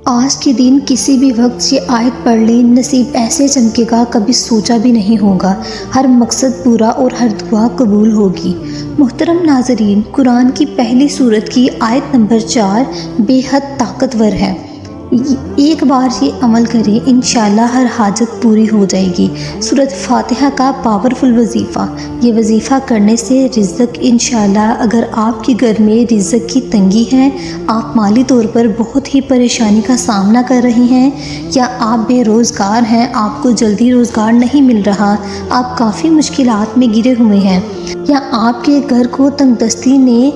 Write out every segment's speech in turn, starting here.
آج کے دن کسی بھی وقت یہ آیت پڑھ لیں، نصیب ایسے چمکے گا کبھی سوچا بھی نہیں ہوگا، ہر مقصد پورا اور ہر دعا قبول ہوگی۔ محترم ناظرین، قرآن کی پہلی سورت کی آیت نمبر 4 بے حد طاقتور ہے۔ ایک بار یہ عمل کریں، انشاءاللہ ہر حاجت پوری ہو جائے گی۔ سورۃ فاتحہ کا پاورفل وظیفہ۔ یہ وظیفہ کرنے سے رزق انشاءاللہ، اگر آپ کے گھر میں رزق کی تنگی ہے، آپ مالی طور پر بہت ہی پریشانی کا سامنا کر رہے ہیں، یا آپ بے روزگار ہیں، آپ کو جلدی روزگار نہیں مل رہا، آپ کافی مشکلات میں گرے ہوئے ہیں، یا آپ کے گھر کو تنگ دستی نے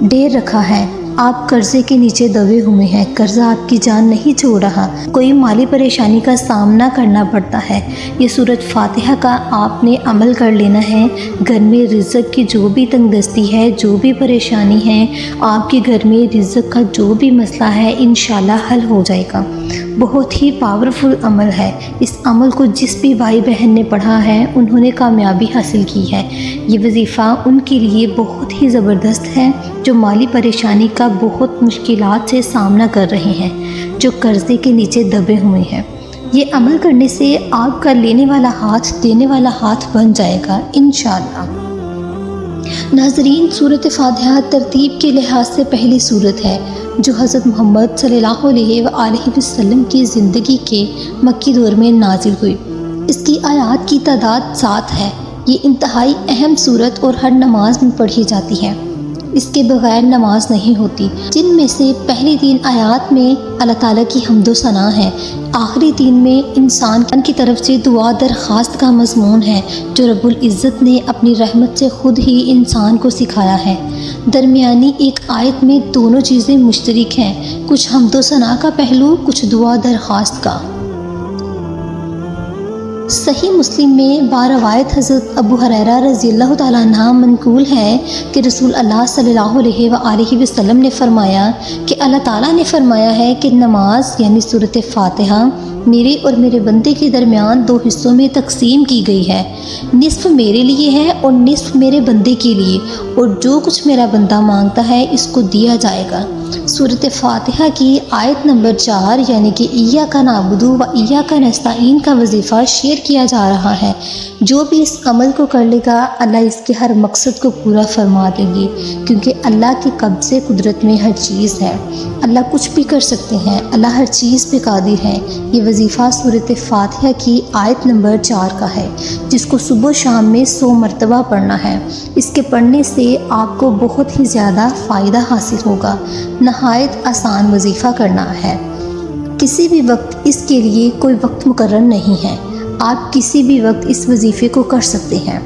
ڈیر رکھا ہے، آپ قرضے کے نیچے دبے ہوئے ہیں، قرضہ آپ کی جان نہیں چھوڑ رہا، کوئی مالی پریشانی کا سامنا کرنا پڑتا ہے، یہ سورۃ فاتحہ کا آپ نے عمل کر لینا ہے۔ گھر میں رزق کی جو بھی تنگ دستی ہے، جو بھی پریشانی ہے، آپ کے گھر میں رزق کا جو بھی مسئلہ ہے، انشاءاللہ حل ہو جائے گا۔ بہت ہی پاورفل عمل ہے۔ اس عمل کو جس بھی بھائی بہن نے پڑھا ہے، انہوں نے کامیابی حاصل کی ہے۔ یہ وظیفہ ان کے لیے بہت ہی زبردست ہے جو مالی پریشانی کا بہت مشکلات سے سامنا کر رہے ہیں، جو قرضے کے نیچے دبے ہوئے ہیں۔ یہ عمل کرنے سے آپ کا لینے والا ہاتھ دینے والا ہاتھ بن جائے گا انشاءاللہ۔ ناظرین، سورۃ فاتحہ ترتیب کے لحاظ سے پہلی سورت ہے جو حضرت محمد صلی اللہ علیہ وآلہ وسلم کی زندگی کے مکی دور میں نازل ہوئی۔ اس کی آیات کی تعداد 7 ہے۔ یہ انتہائی اہم سورت اور ہر نماز میں پڑھی جاتی ہے۔ اس کے بغیر نماز نہیں ہوتی، جن میں سے پہلی 3 آیات میں اللہ تعالیٰ کی حمد و ثنا ہے، آخری 3 میں انسان کی طرف سے دعا درخواست کا مضمون ہے جو رب العزت نے اپنی رحمت سے خود ہی انسان کو سکھایا ہے۔ درمیانی ایک آیت میں دونوں چیزیں مشترک ہیں، کچھ حمد و ثنا کا پہلو، کچھ دعا درخواست کا۔ صحیح مسلم میں باروایت حضرت ابو ہریرہ رضی اللہ تعالیٰ عنہ منقول ہے کہ رسول اللہ صلی اللہ علیہ وآلہ وسلم نے فرمایا کہ اللہ تعالیٰ نے فرمایا ہے کہ نماز یعنی سورۃ فاتحہ میرے اور میرے بندے کے درمیان 2 حصوں میں تقسیم کی گئی ہے، نصف میرے لیے ہے اور نصف میرے بندے کے لیے، اور جو کچھ میرا بندہ مانگتا ہے اس کو دیا جائے گا۔ سورۃ فاتحہ کی آیت نمبر 4 یعنی کہ ایاک نعبد و ایاک نستعین کا وظیفہ شیئر کیا جا رہا ہے۔ جو بھی اس عمل کو کر لے گا، اللہ اس کے ہر مقصد کو پورا فرما دیں گے، کیونکہ اللہ کے قبضے قدرت میں ہر چیز ہے، اللہ کچھ بھی کر سکتے ہیں، اللہ ہر چیز پہ قادر ہے۔ یہ وظیفہ سورۃ فاتحہ کی آیت نمبر 4 کا ہے، جس کو صبح و شام میں 100 مرتبہ پڑھنا ہے۔ اس کے پڑھنے سے آپ کو بہت ہی زیادہ فائدہ حاصل ہوگا۔ نہایت آسان وظیفہ کرنا ہے۔ کسی بھی وقت اس کے لیے کوئی وقت مقرر نہیں ہے، آپ کسی بھی وقت اس وظیفے کو کر سکتے ہیں۔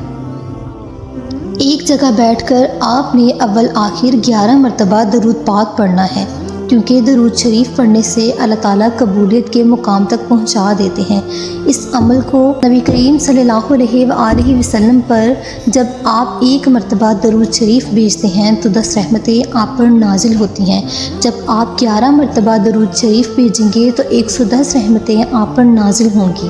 ایک جگہ بیٹھ کر آپ نے اول آخر 11 مرتبہ درود پاک پڑھنا ہے، کیونکہ درود شریف پڑھنے سے اللہ تعالیٰ قبولیت کے مقام تک پہنچا دیتے ہیں۔ اس عمل کو نبی کریم صلی اللہ علیہ وآلہ وسلم پر جب آپ 1 مرتبہ درود شریف بھیجتے ہیں تو 10 رحمتیں آپ پر نازل ہوتی ہیں۔ جب آپ 11 مرتبہ درود شریف بھیجیں گے تو 110 رحمتیں آپ پر نازل ہوں گی۔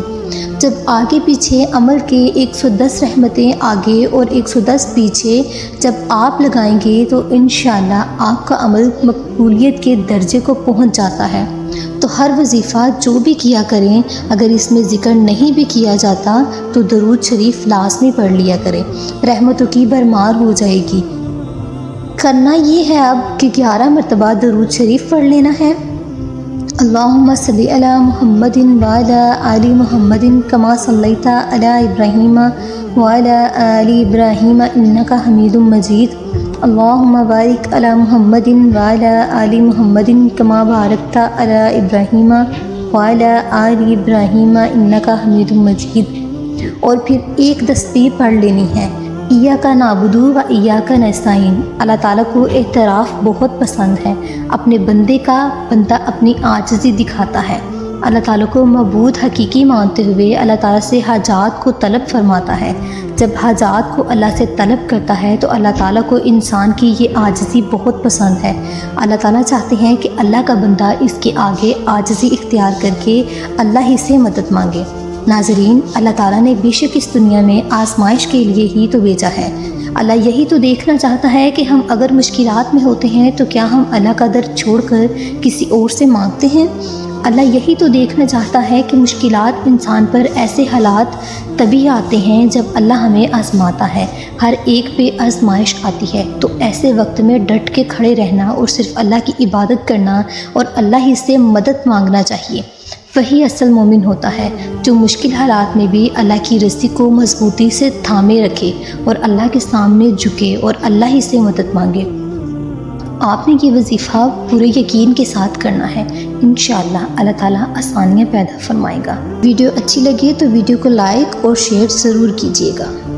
جب آگے پیچھے عمل کے 110 رحمتیں آگے اور 110 پیچھے جب آپ لگائیں گے تو انشاءاللہ آپ کا عمل مقبولیت کے درجے کو پہنچ جاتا ہے۔ تو ہر وظیفہ جو بھی کیا کریں، اگر اس میں ذکر نہیں بھی کیا جاتا تو درود شریف لازمی پڑھ لیا کریں، رحمتوں کی بھرمار ہو جائے گی۔ کرنا یہ ہے اب کہ 11 مرتبہ درود شریف پڑھ لینا ہے۔ اللہم صلی علی محمد وعلی آل محمد کما صلیت علی ابراہیم وعلی آل ابراہیم انک حمید مجید۔ اللہم بارک علی محمد وعلی آل محمد کما بارکت علی ابراہیم وعلی آل ابراہیم انک حمید مجید۔ اور پھر ایک تسبیح پڑھ لینی ہے، ایاک نعبد و ایاک نستعین۔ اللہ تعالیٰ کو اعتراف بہت پسند ہے، اپنے بندے کا بندہ اپنی عاجزی دکھاتا ہے، اللہ تعالیٰ کو معبود حقیقی مانتے ہوئے اللہ تعالیٰ سے حاجات کو طلب فرماتا ہے۔ جب حاجات کو اللہ سے طلب کرتا ہے تو اللہ تعالیٰ کو انسان کی یہ عاجزی بہت پسند ہے۔ اللہ تعالیٰ چاہتے ہیں کہ اللہ کا بندہ اس کے آگے عاجزی اختیار کر کے اللہ ہی سے مدد مانگے۔ ناظرین، اللہ تعالیٰ نے بے شک اس دنیا میں آزمائش کے لیے ہی تو بھیجا ہے، اللہ یہی تو دیکھنا چاہتا ہے کہ ہم اگر مشکلات میں ہوتے ہیں تو کیا ہم اللہ کا در چھوڑ کر کسی اور سے مانگتے ہیں؟ اللہ یہی تو دیکھنا چاہتا ہے کہ مشکلات انسان پر ایسے حالات تبھی آتے ہیں جب اللہ ہمیں آزماتا ہے، ہر ایک پہ آزمائش آتی ہے، تو ایسے وقت میں ڈٹ کے کھڑے رہنا اور صرف اللہ کی عبادت کرنا اور اللہ ہی سے مدد مانگنا چاہیے۔ وہی اصل مومن ہوتا ہے جو مشکل حالات میں بھی اللہ کی رسی کو مضبوطی سے تھامے رکھے اور اللہ کے سامنے جھکے اور اللہ ہی سے مدد مانگے۔ آپ نے یہ وظیفہ پورے یقین کے ساتھ کرنا ہے، انشاءاللہ اللہ تعالیٰ آسانیاں پیدا فرمائے گا۔ ویڈیو اچھی لگے تو ویڈیو کو لائک اور شیئر ضرور کیجیے گا۔